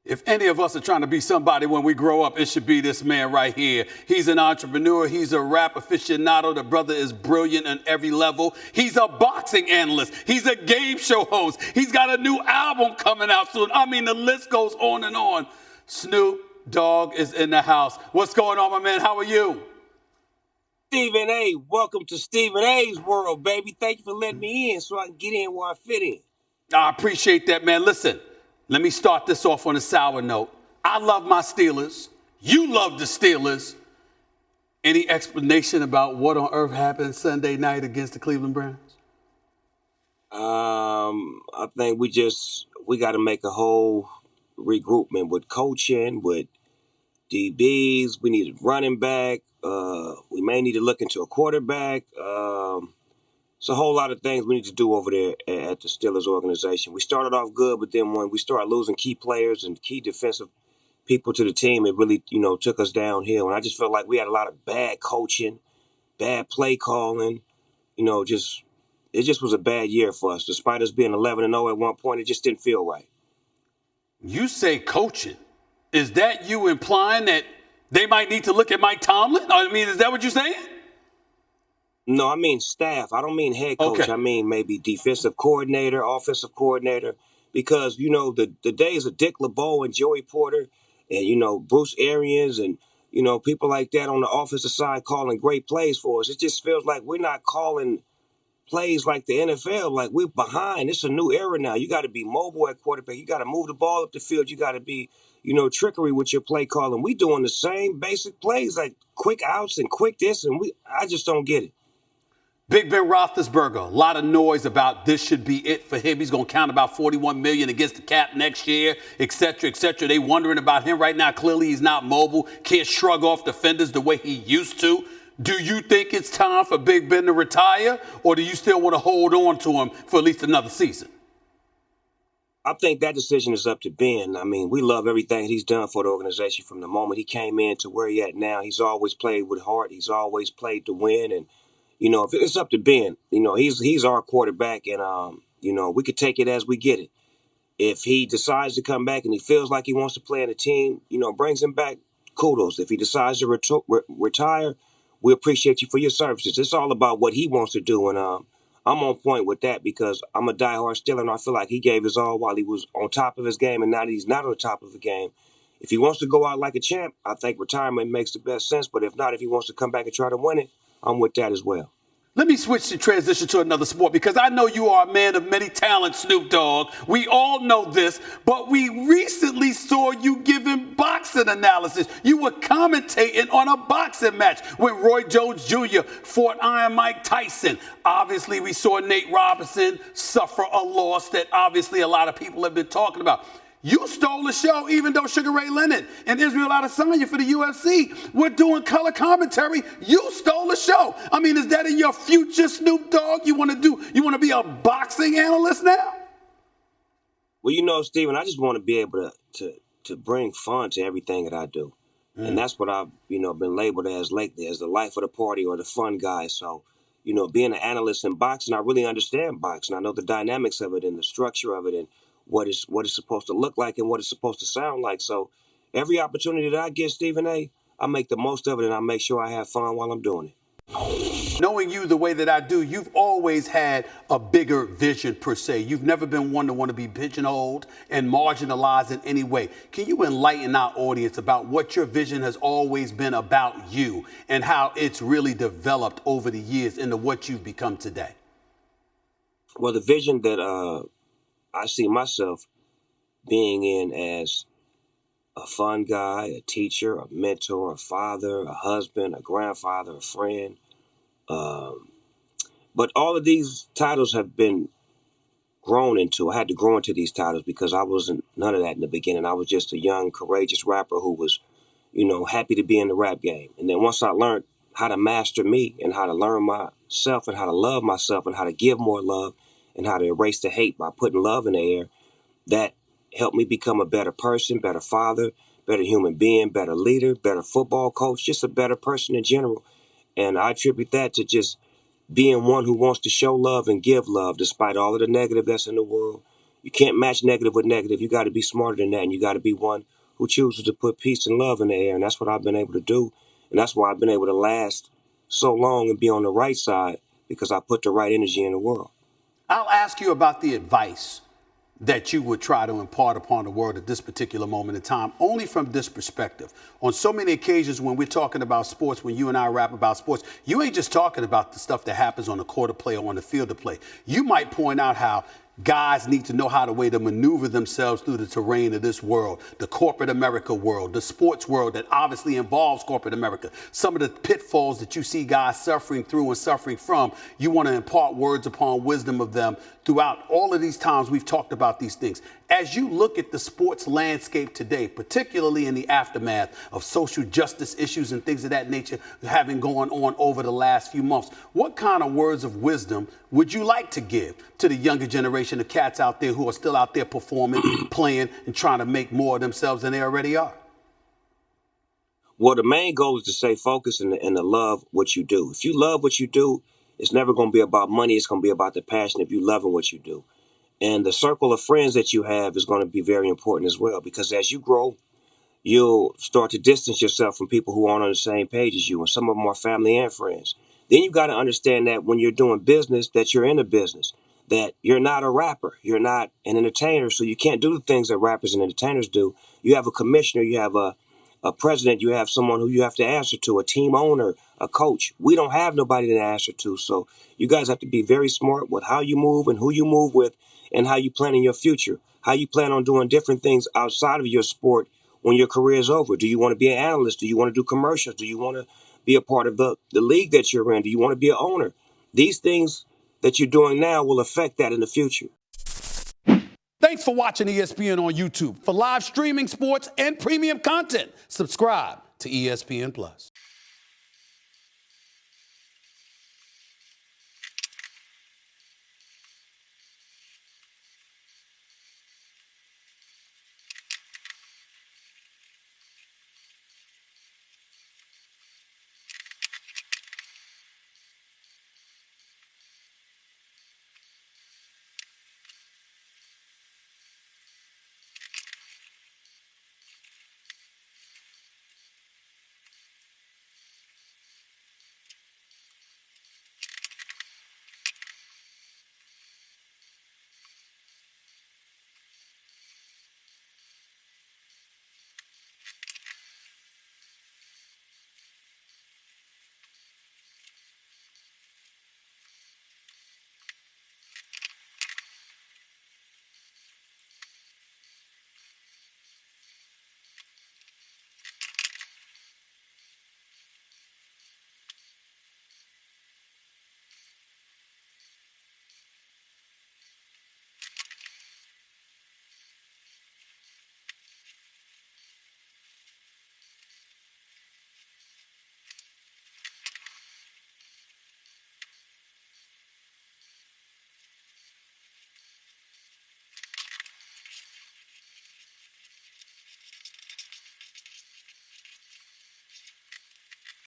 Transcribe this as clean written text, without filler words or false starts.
If any of us are trying to be somebody when we grow up, it should be this man right here. He's an entrepreneur. He's a rap aficionado. The brother is brilliant on every level. He's a boxing analyst. He's a game show host. He's got a new album coming out soon. I mean, the list goes on and on. Snoop Dogg is in the house. What's going on, my man? How are you? Stephen A., welcome to Stephen A's world, baby. Thank you for letting me in so I can get in where I fit in. I appreciate that, man. Listen, let me start this off on a sour note. I love my Steelers. You love the Steelers. Any explanation about what on earth happened Sunday night against the Cleveland Browns? I think we got to make a whole regroupment with coaching, with DBs. We need a running back. We may need to look into a quarterback. It's a whole lot of things we need to do over there at the Steelers organization. We started off good, but then when we started losing key players and key defensive people to the team, it really, took us downhill. And I just felt like we had a lot of bad coaching, bad play calling. It just was a bad year for us. Despite us being 11-0 at one point, it just didn't feel right. You say coaching. Is that you implying that they might need to look at Mike Tomlin? I mean, is that what you're saying? No, I mean staff. I don't mean head coach. Okay. I mean maybe defensive coordinator, offensive coordinator. Because, the days of Dick LeBeau and Joey Porter and, Bruce Arians and, people like that on the offensive side calling great plays for us. It just feels like we're not calling plays like the NFL. Like, we're behind. It's a new era now. You got to be mobile at quarterback. You got to move the ball up the field. You got to be, trickery with your play calling. We doing the same basic plays, like quick outs and quick this, and I just don't get it. Big Ben Roethlisberger, a lot of noise about this should be it for him. He's going to count about $41 million against the cap next year, et cetera, et cetera. They wondering about him right now. Clearly, he's not mobile, can't shrug off defenders the way he used to. Do you think it's time for Big Ben to retire, or do you still want to hold on to him for at least another season? I think that decision is up to Ben. I mean, we love everything he's done for the organization from the moment he came in to where he at now. He's always played with heart. He's always played to win, and if it's up to Ben, he's our quarterback, and we could take it as we get it. If he decides to come back and he feels like he wants to play in a team, brings him back, kudos. If he decides to retire, we appreciate you for your services. It's all about what he wants to do, and I'm on point with that because I'm a diehard Steeler, and I feel like he gave his all while he was on top of his game, and now that he's not on top of the game. If he wants to go out like a champ, I think retirement makes the best sense. But if not, if he wants to come back and try to win it, I'm with that as well. Let me switch to transition to another sport because I know you are a man of many talents, Snoop Dogg. We all know this, but we recently saw you giving boxing analysis. You were commentating on a boxing match when Roy Jones Jr. fought Iron Mike Tyson. Obviously, we saw Nate Robinson suffer a loss that obviously a lot of people have been talking about. You stole the show, even though Sugar Ray Leonard and Israel Adesanya for the UFC were doing color commentary. You stole the show. I mean, is that in your future, Snoop Dogg? You want to be a boxing analyst now? Well, Steven, I just want to be able to bring fun to everything that I do. And that's what I've, been labeled as lately, as the life of the party or the fun guy. So, being an analyst in boxing, I really understand boxing. I know the dynamics of it and the structure of it and what it's supposed to look like and what it's supposed to sound like. So every opportunity that I get, Stephen A., I make the most of it and I make sure I have fun while I'm doing it. Knowing you the way that I do, you've always had a bigger vision per se. You've never been one to want to be pigeonholed and marginalized in any way. Can you enlighten our audience about what your vision has always been about you and how it's really developed over the years into what you've become today? Well, the vision that I see myself being in as a fun guy, a teacher, a mentor, a father, a husband, a grandfather, a friend. But all of these titles have been grown into. I had to grow into these titles because I wasn't none of that in the beginning. I was just a young, courageous rapper who was, happy to be in the rap game. And then once I learned how to master me and how to learn myself and how to love myself and how to give more love, and how to erase the hate by putting love in the air, that helped me become a better person, better father, better human being, better leader, better football coach, just a better person in general. And I attribute that to just being one who wants to show love and give love despite all of the negative that's in the world. You can't match negative with negative. You got to be smarter than that, and you got to be one who chooses to put peace and love in the air. And that's what I've been able to do, and that's why I've been able to last so long and be on the right side, because I put the right energy in the world. I'll ask you about the advice that you would try to impart upon the world at this particular moment in time, only from this perspective. On so many occasions when we're talking about sports, when you and I rap about sports, you ain't just talking about the stuff that happens on the court of play or on the field of play. You might point out how guys need to know how to maneuver themselves through the terrain of this world, the corporate America world, the sports world that obviously involves corporate America. Some of the pitfalls that you see guys suffering through and suffering from, you want to impart words upon wisdom of them throughout all of these times we've talked about these things. As you look at the sports landscape today, particularly in the aftermath of social justice issues and things of that nature having gone on over the last few months, what kind of words of wisdom would you like to give to the younger generation of cats out there who are still out there performing, playing, and trying to make more of themselves than they already are? Well, the main goal is to stay focused and to love what you do. If you love what you do, it's never going to be about money. It's going to be about the passion if you loving what you do. And the circle of friends that you have is going to be very important as well, because as you grow, you'll start to distance yourself from people who aren't on the same page as you, and some of them are family and friends. Then you got to understand that when you're doing business, that you're in a business, that you're not a rapper, you're not an entertainer, so you can't do the things that rappers and entertainers do. You have a commissioner, you have a president, you have someone who you have to answer to, a team owner, a coach. We don't have nobody to answer to, so you guys have to be very smart with how you move and who you move with, and how you plan in your future, how you plan on doing different things outside of your sport when your career is over. Do you want to be an analyst? Do you want to do commercials? Do you want to be a part of the league that you're in? Do you want to be an owner? These things that you're doing now will affect that in the future. Thanks for watching ESPN on YouTube. For live streaming sports and premium content, subscribe to ESPN+.